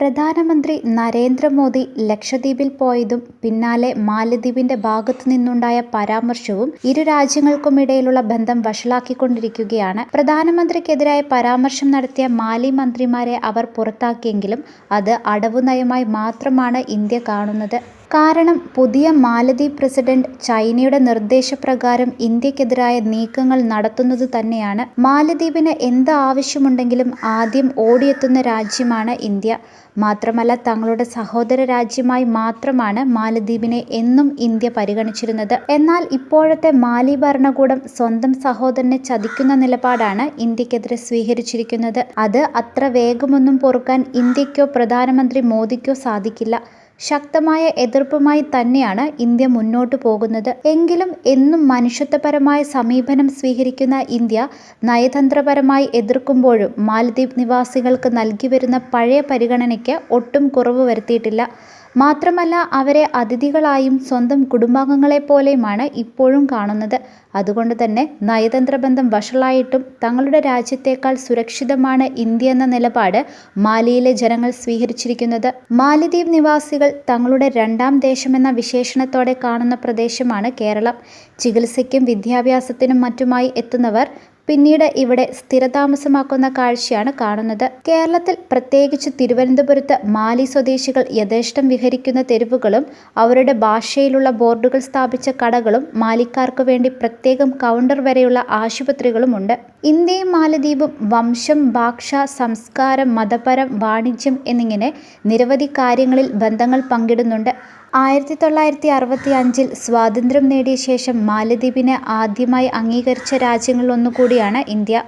പ്രധാനമന്ത്രി നരേന്ദ്രമോദി ലക്ഷദ്വീപിൽ പോയതും പിന്നാലെ മാലദ്വീപിന്റെ ഭാഗത്തു നിന്നുണ്ടായ പരാമർശവും ഇരു രാജ്യങ്ങൾക്കുമിടയിലുള്ള ബന്ധം വഷളാക്കിക്കൊണ്ടിരിക്കുകയാണ്. പ്രധാനമന്ത്രിക്കെതിരായ പരാമർശം നടത്തിയ മാലി മന്ത്രിമാരെ അവർ പുറത്താക്കിയെങ്കിലും അത് അടവുനയമായി മാത്രമാണ് ഇന്ത്യ കാണുന്നത്. കാരണം പുതിയ മാലദ്വീപ് പ്രസിഡന്റ് ചൈനയുടെ നിർദ്ദേശപ്രകാരം ഇന്ത്യക്കെതിരായ നീക്കങ്ങൾ നടത്തുന്നത് തന്നെയാണ്. മാലദ്വീപിന് എന്ത് ആവശ്യമുണ്ടെങ്കിലും ആദ്യം ഓടിയെത്തുന്ന രാജ്യമാണ് ഇന്ത്യ. മാത്രമല്ല, തങ്ങളുടെ സഹോദര രാജ്യമായി മാത്രമാണ് മാലദ്വീപിനെ എന്നും ഇന്ത്യ പരിഗണിച്ചിരുന്നത്. എന്നാൽ ഇപ്പോഴത്തെ മാലി ഭരണകൂടം സ്വന്തം സഹോദരനെ ചതിക്കുന്ന നിലപാടാണ് ഇന്ത്യക്കെതിരെ സ്വീകരിച്ചിരിക്കുന്നത്. അത് അത്ര വേഗമൊന്നും പൊറുക്കാൻ ഇന്ത്യക്കോ പ്രധാനമന്ത്രി മോദിക്കോ സാധിക്കില്ല. ശക്തമായ എതിർപ്പുമായി തന്നെയാണ് ഇന്ത്യ മുന്നോട്ടു പോകുന്നത്. എങ്കിലും എന്നും മനുഷ്യത്വപരമായ സമീപനം സ്വീകരിക്കുന്ന ഇന്ത്യ നയതന്ത്രപരമായി എതിർക്കുമ്പോഴും മാലദ്വീപ് നിവാസികൾക്ക് നൽകിവരുന്ന പഴയ പരിഗണനയ്ക്ക് ഒട്ടും കുറവ് വരുത്തിയിട്ടില്ല. മാത്രമല്ല, അവരെ അതിഥികളായും സ്വന്തം കുടുംബാംഗങ്ങളെപ്പോലെയുമാണ് ഇപ്പോഴും കാണുന്നത്. അതുകൊണ്ട് തന്നെ നയതന്ത്ര ബന്ധം വഷളായിട്ടും തങ്ങളുടെ രാജ്യത്തേക്കാൾ സുരക്ഷിതമാണ് ഇന്ത്യ എന്ന നിലപാട് മാലിയിലെ ജനങ്ങൾ സ്വീകരിച്ചിരിക്കുന്നത്. മാലിദ്വീപ് നിവാസികൾ തങ്ങളുടെ രണ്ടാം ദേശമെന്ന വിശേഷണത്തോടെ കാണുന്ന പ്രദേശമാണ് കേരളം. ചികിത്സയ്ക്കും വിദ്യാഭ്യാസത്തിനും മറ്റുമായി എത്തുന്നവർ പിന്നീട് ഇവിടെ സ്ഥിരതാമസമാക്കുന്ന കാഴ്ചയാണ് കാണുന്നത്. കേരളത്തിൽ, പ്രത്യേകിച്ച് തിരുവനന്തപുരത്ത് മാലി സ്വദേശികൾ യഥേഷ്ടം വിഹരിക്കുന്ന തെരുവുകളും അവരുടെ ഭാഷയിലുള്ള ബോർഡുകൾ സ്ഥാപിച്ച കടകളും മാലിക്കാർക്ക് വേണ്ടി പ്രത്യേകം കൗണ്ടർ വരെയുള്ള ആശുപത്രികളുമുണ്ട്. ഇന്ത്യയും മാലദ്വീപും വംശം, ഭാഷ, സംസ്കാരം, മതപരം, വാണിജ്യം എന്നിങ്ങനെ നിരവധി കാര്യങ്ങളിൽ ബന്ധങ്ങൾ പങ്കിടുന്നുണ്ട്. 1965 സ്വാതന്ത്ര്യം നേടിയ ശേഷം മാലദ്വീപിനെ ആദ്യമായി അംഗീകരിച്ച രാജ്യങ്ങളിലൊന്നുകൂടിയാണ് ഇന്ത്യ.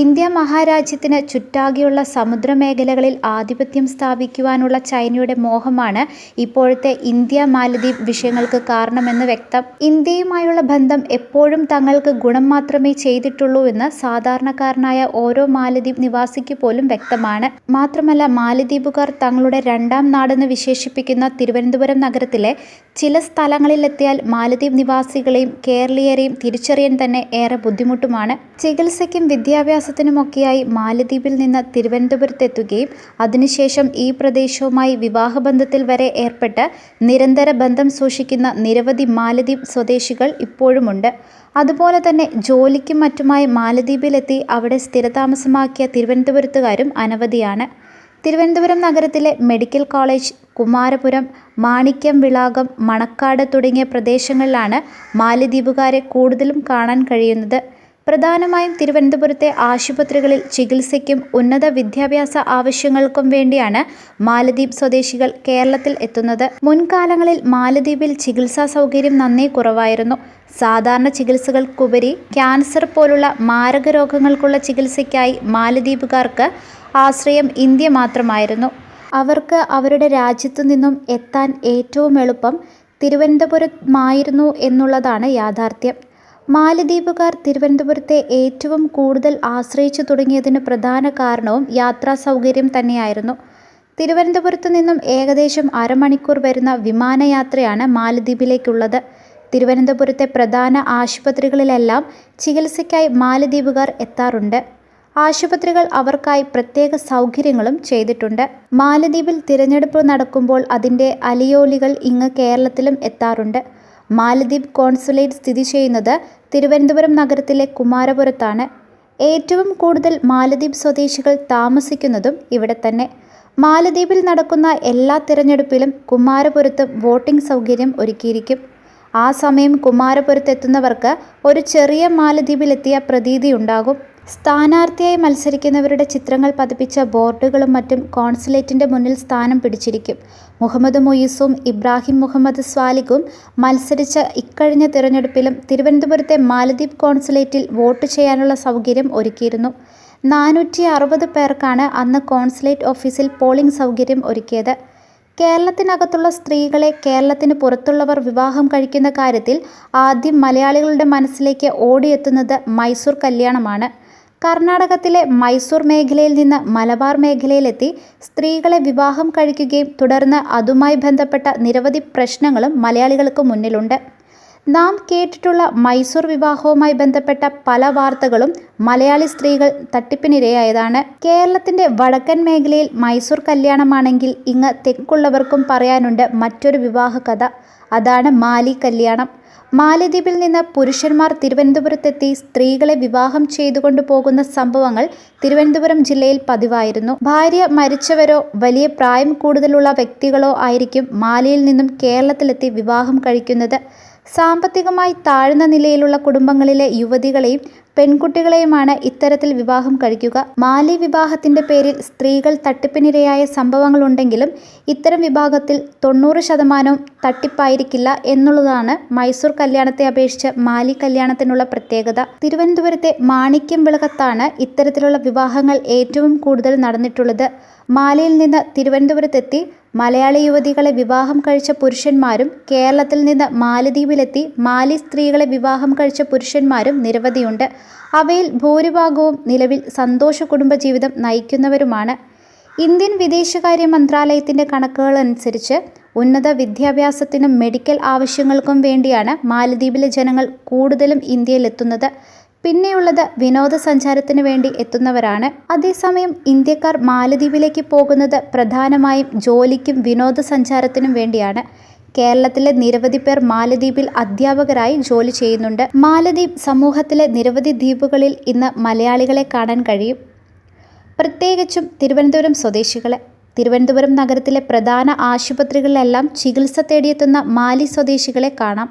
ഇന്ത്യ മഹാരാജ്യത്തിന് ചുറ്റാകെയുള്ള സമുദ്രമേഖലകളിൽ ആധിപത്യം സ്ഥാപിക്കുവാനുള്ള ചൈനയുടെ മോഹമാണ് ഇപ്പോഴത്തെ ഇന്ത്യ മാലദ്വീപ് വിഷയങ്ങൾക്ക് കാരണമെന്ന് വ്യക്തം. ഇന്ത്യയുമായുള്ള ബന്ധം എപ്പോഴും തങ്ങൾക്ക് ഗുണം മാത്രമേ ചെയ്തിട്ടുള്ളൂ എന്ന് സാധാരണക്കാരനായ ഓരോ മാലദ്വീപ് നിവാസിക്ക് പോലും വ്യക്തമാണ്. മാത്രമല്ല, മാലദ്വീപുകാർ തങ്ങളുടെ രണ്ടാം നാടെന്ന് വിശേഷിപ്പിക്കുന്ന തിരുവനന്തപുരം നഗരത്തിലെ ചില സ്ഥലങ്ങളിലെത്തിയാൽ മാലദ്വീപ് നിവാസികളെയും കേരളീയരെയും തിരിച്ചറിയാൻ തന്നെ ഏറെ ബുദ്ധിമുട്ടുമാണ്. ചികിത്സയ്ക്കും വിദ്യാഭ്യാസത്തിനുമൊക്കെയായി മാലദ്വീപിൽ നിന്ന് തിരുവനന്തപുരത്തെത്തുകയും അതിനുശേഷം ഈ പ്രദേശവുമായി വിവാഹബന്ധത്തിൽ വരെ ഏർപ്പെട്ട് നിരന്തര ബന്ധം സൂക്ഷിക്കുന്ന നിരവധി മാലദ്വീപ് സ്വദേശികൾ ഇപ്പോഴുമുണ്ട്. അതുപോലെ തന്നെ ജോലിക്കും മറ്റുമായി മാലദ്വീപിലെത്തി അവിടെ സ്ഥിരതാമസമാക്കിയ തിരുവനന്തപുരത്തുകാരും അനവധിയാണ്. തിരുവനന്തപുരം നഗരത്തിലെ മെഡിക്കൽ കോളേജ്, കുമാരപുരം, മാണിക്യം വിളാകം, മണക്കാട് തുടങ്ങിയ പ്രദേശങ്ങളിലാണ് മാലദ്വീപുകാരെ കൂടുതലും കാണാൻ കഴിയുന്നത്. പ്രധാനമായും തിരുവനന്തപുരത്തെ ആശുപത്രികളിൽ ചികിത്സയ്ക്കും ഉന്നത വിദ്യാഭ്യാസ ആവശ്യങ്ങൾക്കും വേണ്ടിയാണ് മാലദ്വീപ് സ്വദേശികൾ കേരളത്തിൽ എത്തുന്നത്. മുൻകാലങ്ങളിൽ മാലദ്വീപിൽ ചികിത്സാ സൗകര്യം നന്നേ കുറവായിരുന്നു. സാധാരണ ചികിത്സകൾക്കുപരി ക്യാൻസർ പോലുള്ള മാരക രോഗങ്ങൾക്കുള്ള ചികിത്സയ്ക്കായി മാലദ്വീപുകാർക്ക് ആശ്രയം ഇന്ത്യ മാത്രമായിരുന്നു. അവർക്ക് അവരുടെ രാജ്യത്തു നിന്നും എത്താൻ ഏറ്റവും എളുപ്പം തിരുവനന്തപുരമായിരുന്നു എന്നുള്ളതാണ് യാഥാർത്ഥ്യം. മാലദ്വീപുകാർ തിരുവനന്തപുരത്തെ ഏറ്റവും കൂടുതൽ ആശ്രയിച്ചു തുടങ്ങിയതിന് പ്രധാന കാരണവും യാത്രാ സൗകര്യം തന്നെയായിരുന്നു. തിരുവനന്തപുരത്തു നിന്നും ഏകദേശം അരമണിക്കൂർ വരുന്ന വിമാനയാത്രയാണ് മാലദ്വീപിലേക്കുള്ളത്. തിരുവനന്തപുരത്തെ പ്രധാന ആശുപത്രികളിലെല്ലാം ചികിത്സയ്ക്കായി മാലദ്വീപുകാർ എത്താറുണ്ട്. ആശുപത്രികൾ അവർക്കായി പ്രത്യേക സൗകര്യങ്ങളും ചെയ്തിട്ടുണ്ട്. മാലദ്വീപിൽ തിരഞ്ഞെടുപ്പ് നടക്കുമ്പോൾ അതിൻ്റെ അലിയോലികൾ ഇങ്ങ് കേരളത്തിലും എത്താറുണ്ട്. മാലദ്വീപ് കോൺസുലേറ്റ് സ്ഥിതി ചെയ്യുന്നത് തിരുവനന്തപുരം നഗരത്തിലെ കുമാരപുരത്താണ്. ഏറ്റവും കൂടുതൽ മാലദ്വീപ് സ്വദേശികൾ താമസിക്കുന്നതും ഇവിടെ തന്നെ. മാലദ്വീപിൽ നടക്കുന്ന എല്ലാ തിരഞ്ഞെടുപ്പിലും കുമാരപുരത്തും വോട്ടിംഗ് സൗകര്യം ഒരുക്കിയിരിക്കും. ആ സമയം കുമാരപുരത്തെത്തുന്നവർക്ക് ഒരു ചെറിയ മാലദ്വീപിലെത്തിയ പ്രതീതിയുണ്ടാകും. സ്ഥാനാർത്ഥിയായി മത്സരിക്കുന്നവരുടെ ചിത്രങ്ങൾ പതിപ്പിച്ച ബോർഡുകളും മറ്റും കോൺസുലേറ്റിൻ്റെ മുന്നിൽ സ്ഥാനം പിടിച്ചിരിക്കും. മുഹമ്മദ് മുയിസും ഇബ്രാഹിം മുഹമ്മദ് സ്വാലിഹും മത്സരിച്ച ഇക്കഴിഞ്ഞ തിരഞ്ഞെടുപ്പിലും തിരുവനന്തപുരത്തെ മാലദ്വീപ് കോൺസുലേറ്റിൽ വോട്ട് ചെയ്യാനുള്ള സൗകര്യം ഒരുക്കിയിരുന്നു. 460 പേർക്കാണ് അന്ന് കോൺസുലേറ്റ് ഓഫീസിൽ പോളിംഗ് സൗകര്യം ഒരുക്കിയത്. കേരളത്തിനകത്തുള്ള സ്ത്രീകളെ കേരളത്തിന് പുറത്തുള്ളവർ വിവാഹം കഴിക്കുന്ന കാര്യത്തിൽ ആദ്യം മലയാളികളുടെ മനസ്സിലേക്ക് ഓടിയെത്തുന്നത് മൈസൂർ കല്യാണമാണ്. കർണാടകത്തിലെ മൈസൂർ മേഖലയിൽ നിന്ന് മലബാർ മേഖലയിലെത്തി സ്ത്രീകളെ വിവാഹം കഴിക്കുകയും തുടർന്ന് അതുമായി ബന്ധപ്പെട്ട നിരവധി പ്രശ്നങ്ങളും മലയാളികൾക്ക് മുന്നിലുണ്ട്. നാം കേട്ടിട്ടുള്ള മൈസൂർ വിവാഹവുമായി ബന്ധപ്പെട്ട പല വാർത്തകളും മലയാളി സ്ത്രീകൾ തട്ടിപ്പിനിരയായതാണ്. കേരളത്തിന്റെ വടക്കൻ മേഖലയിൽ മൈസൂർ കല്യാണമാണെങ്കിൽ ഇങ്ങ് തെക്കുള്ളവർക്കും പറയാനുണ്ട് മറ്റൊരു വിവാഹ കഥ. അതാണ് മാലി കല്യാണം. മാലദ്വീപിൽ നിന്ന് പുരുഷന്മാർ തിരുവനന്തപുരത്തെത്തി സ്ത്രീകളെ വിവാഹം ചെയ്തുകൊണ്ടു പോകുന്ന സംഭവങ്ങൾ തിരുവനന്തപുരം ജില്ലയിൽ പതിവായിരുന്നു. ഭാര്യ മരിച്ചവരോ വലിയ പ്രായം കൂടുതലുള്ള വ്യക്തികളോ ആയിരിക്കും മാലിയിൽ നിന്നും കേരളത്തിലെത്തി വിവാഹം കഴിക്കുന്നത്. സാമ്പത്തികമായി താഴ്ന്ന നിലയിലുള്ള കുടുംബങ്ങളിലെ യുവതികളെയും പെൺകുട്ടികളെയുമാണ് ഇത്തരത്തിൽ വിവാഹം കഴിക്കുക. മാലി വിവാഹത്തിന്റെ പേരിൽ സ്ത്രീകൾ തട്ടിപ്പിനിരയായ സംഭവങ്ങളുണ്ടെങ്കിലും ഇത്തരം വിഭാഗത്തിൽ 90% തട്ടിപ്പായിരിക്കില്ല എന്നുള്ളതാണ് മൈസൂർ കല്യാണത്തെ അപേക്ഷിച്ച് മാലി കല്യാണത്തിനുള്ള പ്രത്യേകത. തിരുവനന്തപുരത്തെ മാണിക്യം വിളക്കത്താണ് ഇത്തരത്തിലുള്ള വിവാഹങ്ങൾ ഏറ്റവും കൂടുതൽ നടന്നിട്ടുള്ളത്. മാലിയിൽ നിന്ന് തിരുവനന്തപുരത്തെത്തി മലയാളി യുവതികളെ വിവാഹം കഴിച്ച പുരുഷന്മാരും കേരളത്തിൽ നിന്ന് മാലദ്വീപിലെത്തി മാലി സ്ത്രീകളെ വിവാഹം കഴിച്ച പുരുഷന്മാരും നിരവധിയുണ്ട്. അവയിൽ ഭൂരിഭാഗവും നിലവിൽ സന്തോഷ കുടുംബജീവിതം നയിക്കുന്നവരുമാണ്. ഇന്ത്യൻ വിദേശകാര്യ മന്ത്രാലയത്തിന്റെ കണക്കുകളനുസരിച്ച് ഉന്നത വിദ്യാഭ്യാസത്തിനും മെഡിക്കൽ ആവശ്യങ്ങൾക്കും വേണ്ടിയാണ് മാലദ്വീപിലെ ജനങ്ങൾ കൂടുതലും ഇന്ത്യയിലെത്തുന്നത്. പിന്നെയുള്ളത് വിനോദസഞ്ചാരത്തിന് വേണ്ടി എത്തുന്നവരാണ്. അതേസമയം ഇന്ത്യക്കാർ മാലദ്വീപിലേക്ക് പോകുന്നത് പ്രധാനമായും ജോലിക്കും വിനോദസഞ്ചാരത്തിനും വേണ്ടിയാണ്. കേരളത്തിലെ നിരവധി പേർ മാലദ്വീപിൽ അധ്യാപകരായി ജോലി ചെയ്യുന്നുണ്ട്. മാലദ്വീപ് സമൂഹത്തിലെ നിരവധി ദ്വീപുകളിൽ ഇന്ന് മലയാളികളെ കാണാൻ കഴിയും, പ്രത്യേകിച്ചും തിരുവനന്തപുരം സ്വദേശികളെ. തിരുവനന്തപുരം നഗരത്തിലെ പ്രധാന ആശുപത്രികളിലെല്ലാം ചികിത്സ തേടിയെത്തുന്ന മാലി സ്വദേശികളെ കാണാം.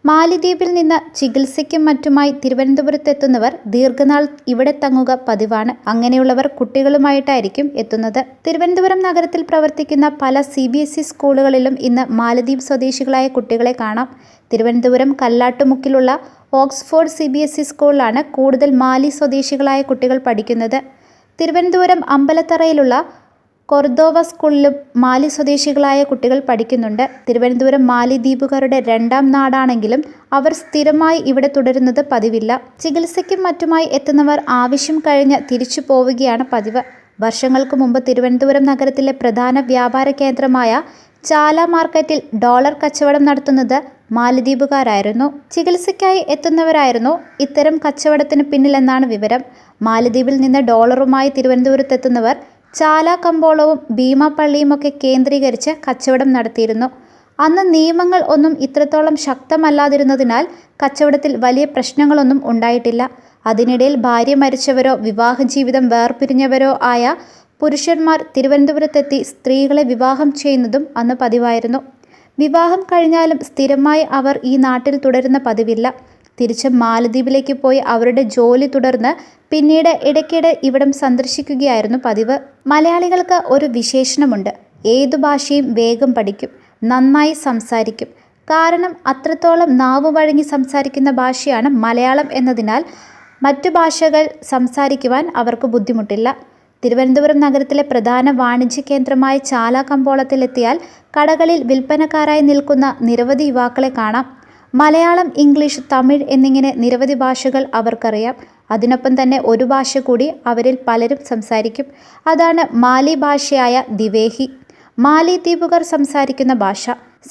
മാലിദ്വീപിൽ നിന്ന് ചികിത്സയ്ക്കും മറ്റുമായി തിരുവനന്തപുരത്തെത്തുന്നവർ ദീർഘനാൾ ഇവിടെ തങ്ങുക പതിവാണ്. അങ്ങനെയുള്ളവർ കുട്ടികളുമായിട്ടായിരിക്കും എത്തുന്നത്. തിരുവനന്തപുരം നഗരത്തിൽ പ്രവർത്തിക്കുന്ന പല CBSE സ്കൂളുകളിലും ഇന്ന് മാലദ്വീപ് സ്വദേശികളായ കുട്ടികളെ കാണാം. തിരുവനന്തപുരം കല്ലാട്ടുമുക്കിലുള്ള ഓക്സ്ഫോർഡ് CBSE സ്കൂളിലാണ് കൂടുതൽ മാലി സ്വദേശികളായ കുട്ടികൾ പഠിക്കുന്നത്. തിരുവനന്തപുരം അമ്പലത്തറയിലുള്ള കൊർദോവ സ്കൂളിലും മാലി സ്വദേശികളായ കുട്ടികൾ പഠിക്കുന്നുണ്ട്. തിരുവനന്തപുരം മാലി ദ്വീപുകാരുടെ രണ്ടാം നാടാണെങ്കിലും അവർ സ്ഥിരമായി ഇവിടെ തുടരുന്നത് പതിവില്ല. ചികിത്സയ്ക്കും മറ്റുമായി എത്തുന്നവർ ആവശ്യം കഴിഞ്ഞ് തിരിച്ചു പോവുകയാണ് പതിവ്. വർഷങ്ങൾക്ക് മുമ്പ് തിരുവനന്തപുരം നഗരത്തിലെ പ്രധാന വ്യാപാര കേന്ദ്രമായ ചാല മാർക്കറ്റിൽ ഡോളർ കച്ചവടം നടത്തുന്നത് മാലദ്വീപുകാരായിരുന്നു. ചികിത്സയ്ക്കായി എത്തുന്നവരായിരുന്നു ഇത്തരം കച്ചവടത്തിന് പിന്നിലെന്നാണ് വിവരം. മാലദ്വീപിൽ നിന്ന് ഡോളറുമായി തിരുവനന്തപുരത്തെത്തുന്നവർ ചാല കമ്പോളവും ഭീമാപള്ളിയുമൊക്കെ കേന്ദ്രീകരിച്ച് കച്ചവടം നടത്തിയിരുന്നു. അന്ന് നിയമങ്ങൾ ഒന്നും ഇത്രത്തോളം ശക്തമല്ലാതിരുന്നതിനാൽ കച്ചവടത്തിൽ വലിയ പ്രശ്നങ്ങളൊന്നും ഉണ്ടായിട്ടില്ല. അതിനിടയിൽ ഭാര്യ മരിച്ചവരോ വിവാഹ ജീവിതം വേർപിരിഞ്ഞവരോ ആയ പുരുഷന്മാർ തിരുവനന്തപുരത്തെത്തി സ്ത്രീകളെ വിവാഹം ചെയ്യുന്നതും അന്ന് പതിവായിരുന്നു. വിവാഹം കഴിഞ്ഞാലും സ്ഥിരമായി അവർ ഈ നാട്ടിൽ തുടരുന്ന പതിവില്ല. തിരിച്ച് മാലദ്വീപിലേക്ക് പോയി അവരുടെ ജോലി തുടർന്ന് പിന്നീട് ഇടയ്ക്കിടെ ഇവിടം സന്ദർശിക്കുകയായിരുന്നു പതിവ്. മലയാളികൾക്ക് ഒരു വിശേഷണമുണ്ട്: ഏതു ഭാഷയും വേഗം പഠിക്കും, നന്നായി സംസാരിക്കും. കാരണം അത്രത്തോളം നാവു വഴങ്ങി സംസാരിക്കുന്ന ഭാഷയാണ് മലയാളം എന്നതിനാൽ മറ്റു ഭാഷകൾ സംസാരിക്കുവാൻ അവർക്ക് ബുദ്ധിമുട്ടില്ല. തിരുവനന്തപുരം നഗരത്തിലെ പ്രധാന വാണിജ്യ കേന്ദ്രമായ ചാല കമ്പോളത്തിലെത്തിയാൽ കടകളിൽ വിൽപ്പനക്കാരായി നിൽക്കുന്ന നിരവധി യുവാക്കളെ കാണാം. മലയാളം, ഇംഗ്ലീഷ്, തമിഴ് എന്നിങ്ങനെ നിരവധി ഭാഷകൾ അവർക്കറിയാം. അതിനൊപ്പം തന്നെ ഒരു ഭാഷ കൂടി അവരിൽ പലരും സംസാരിക്കും. അതാണ് മാലി ഭാഷയായ ദിവേഹി. മാലി ദ്വീപുകാർ സംസാരിക്കുന്ന ഭാഷ.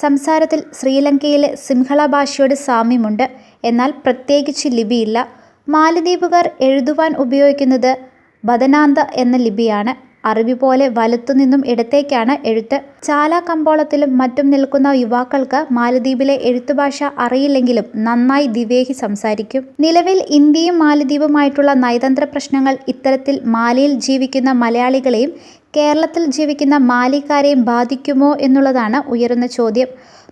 സംസാരത്തിൽ ശ്രീലങ്കയിലെ സിംഹള ഭാഷയോട് സാമ്യമുണ്ട്. എന്നാൽ പ്രത്യേകിച്ച് ലിപിയില്ല. മാലിദ്വീപുകാർ എഴുതുവാൻ ഉപയോഗിക്കുന്നത് ബദനാന്ത എന്ന ലിപിയാണ്. അറബി പോലെ വലത്തുനിന്നും ഇടത്തേക്കാണ് എഴുത്ത്. ചാല കമ്പോളത്തിലും മറ്റും നിൽക്കുന്ന യുവാക്കൾക്ക് മാലദ്വീപിലെ എഴുത്തുഭാഷ അറിയില്ലെങ്കിലും നന്നായി ദിവേഹി സംസാരിക്കും. നിലവിൽ ഇന്ത്യയും മാലദ്വീപുമായിട്ടുള്ള നയതന്ത്ര പ്രശ്നങ്ങൾ ഇത്തരത്തിൽ മാലിയിൽ ജീവിക്കുന്ന മലയാളികളെയും കേരളത്തിൽ ജീവിക്കുന്ന മാലിക്കാരെയും ബാധിക്കുമോ എന്നുള്ളതാണ് ഉയരുന്ന ചോദ്യം.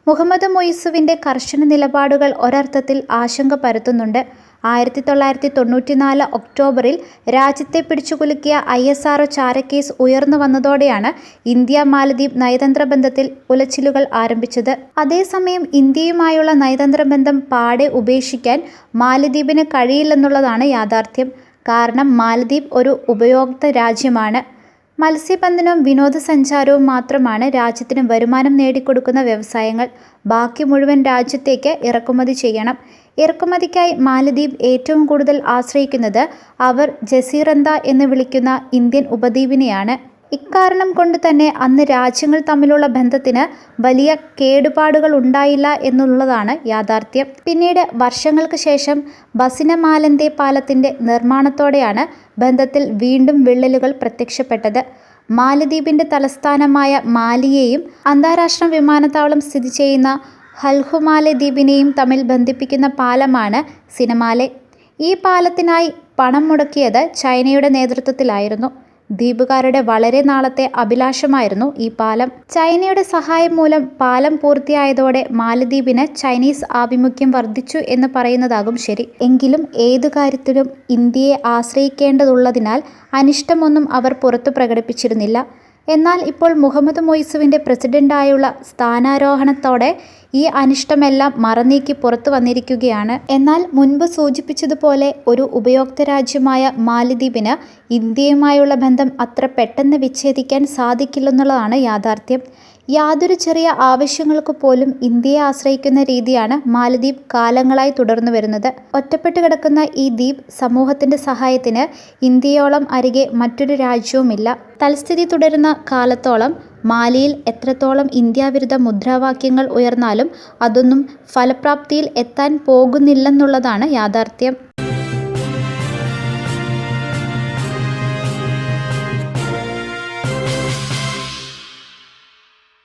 മുഹമ്മദ് മുയിസുവിൻ്റെ കർശന നിലപാടുകൾ ഒരർത്ഥത്തിൽ ആശങ്ക പരത്തുന്നുണ്ട്. 1994 ഒക്ടോബറിൽ രാജ്യത്തെ പിടിച്ചുകുലുക്കിയ ISRO ചാരക്കേസ് ഉയർന്നു വന്നതോടെയാണ് ഇന്ത്യ മാലദ്വീപ് നയതന്ത്ര ബന്ധത്തിൽ ഉലച്ചിലുകൾ ആരംഭിച്ചത്. അതേസമയം ഇന്ത്യയുമായുള്ള നയതന്ത്ര ബന്ധം പാടെ ഉപേക്ഷിക്കാൻ മാലദ്വീപിന് കഴിയില്ലെന്നുള്ളതാണ് യാഥാർത്ഥ്യം. കാരണം മാലദ്വീപ് ഒരു ഉപയോക്തൃ രാജ്യമാണ്. മത്സ്യബന്ധനവും വിനോദസഞ്ചാരവും മാത്രമാണ് രാജ്യത്തിന് വരുമാനം നേടിക്കൊടുക്കുന്ന വ്യവസായങ്ങൾ. ബാക്കി മുഴുവൻ രാജ്യത്തേക്ക് ഇറക്കുമതി ചെയ്യണം. ഇറക്കുമതിക്കായി മാലദ്വീപ് ഏറ്റവും കൂടുതൽ ആശ്രയിക്കുന്നത് അവർ ജസീറന്ത എന്ന് വിളിക്കുന്ന ഇന്ത്യൻ ഉപദ്വീപിനെയാണ്. ഇക്കാരണം കൊണ്ട് തന്നെ അന്ന് രാജ്യങ്ങൾ തമ്മിലുള്ള ബന്ധത്തിന് വലിയ കേടുപാടുകൾ ഉണ്ടായില്ല എന്നുള്ളതാണ് യാഥാർത്ഥ്യം. പിന്നീട് വർഷങ്ങൾക്ക് ശേഷം ബസിനമാലന്തെ പാലത്തിന്റെ നിർമ്മാണത്തോടെയാണ് ബന്ധത്തിൽ വീണ്ടും വിള്ളലുകൾ പ്രത്യക്ഷപ്പെട്ടത്. മാലദ്വീപിന്റെ തലസ്ഥാനമായ മാലിയെയും അന്താരാഷ്ട്ര വിമാനത്താവളം സ്ഥിതി ചെയ്യുന്ന ഹൽഹുമാലെ ദ്വീപിനെയും തമ്മിൽ ബന്ധിപ്പിക്കുന്ന പാലമാണ് സിനമാലെ. ഈ പാലത്തിനായി പണം മുടക്കിയത് ചൈനയുടെ നേതൃത്വത്തിലായിരുന്നു. ദ്വീപുകാരുടെ വളരെ നാളത്തെ അഭിലാഷമായിരുന്നു ഈ പാലം. ചൈനയുടെ സഹായം മൂലം പാലം പൂർത്തിയായതോടെ മാലദ്വീപിന് ചൈനീസ് ആഭിമുഖ്യം വർദ്ധിച്ചു എന്ന് പറയുന്നതാകും ശരി. എങ്കിലും ഏതു കാര്യത്തിലും ഇന്ത്യയെ ആശ്രയിക്കേണ്ടതുള്ളതിനാൽ അനിഷ്ടമൊന്നും അവർ പുറത്തു പ്രകടിപ്പിച്ചിരുന്നില്ല. എന്നാൽ ഇപ്പോൾ മുഹമ്മദ് മൊയ്സുവിൻ്റെ പ്രസിഡന്റായുള്ള സ്ഥാനാരോഹണത്തോടെ ഈ അനിഷ്ടമെല്ലാം മറനീക്കി പുറത്തു വന്നിരിക്കുകയാണ്. എന്നാൽ മുൻപ് സൂചിപ്പിച്ചതുപോലെ ഒരു ഉപയോക്ത രാജ്യമായ മാലദ്വീപിന് ഇന്ത്യയുമായുള്ള ബന്ധം അത്ര പെട്ടെന്ന് വിച്ഛേദിക്കാൻ സാധിക്കില്ലെന്നുള്ളതാണ് യാഥാർത്ഥ്യം. യാതൊരു ചെറിയ ആവശ്യങ്ങൾക്ക് പോലും ഇന്ത്യയെ ആശ്രയിക്കുന്ന രീതിയാണ് മാലദ്വീപ് കാലങ്ങളായി തുടർന്നു വരുന്നത്. ഒറ്റപ്പെട്ടു കിടക്കുന്ന ഈ ദ്വീപ് സമൂഹത്തിന്റെ സഹായത്തിന് ഇന്ത്യയോളം അരികെ മറ്റൊരു രാജ്യവുമില്ല. തൽസ്ഥിതി തുടരുന്ന കാലത്തോളം മാലിയിൽ എത്രത്തോളം ഇന്ത്യാവിരുദ്ധ മുദ്രാവാക്യങ്ങൾ ഉയർന്നാലും അതൊന്നും ഫലപ്രാപ്തിയിൽ എത്താൻ പോകുന്നില്ലെന്നുള്ളതാണ് യാഥാർത്ഥ്യം.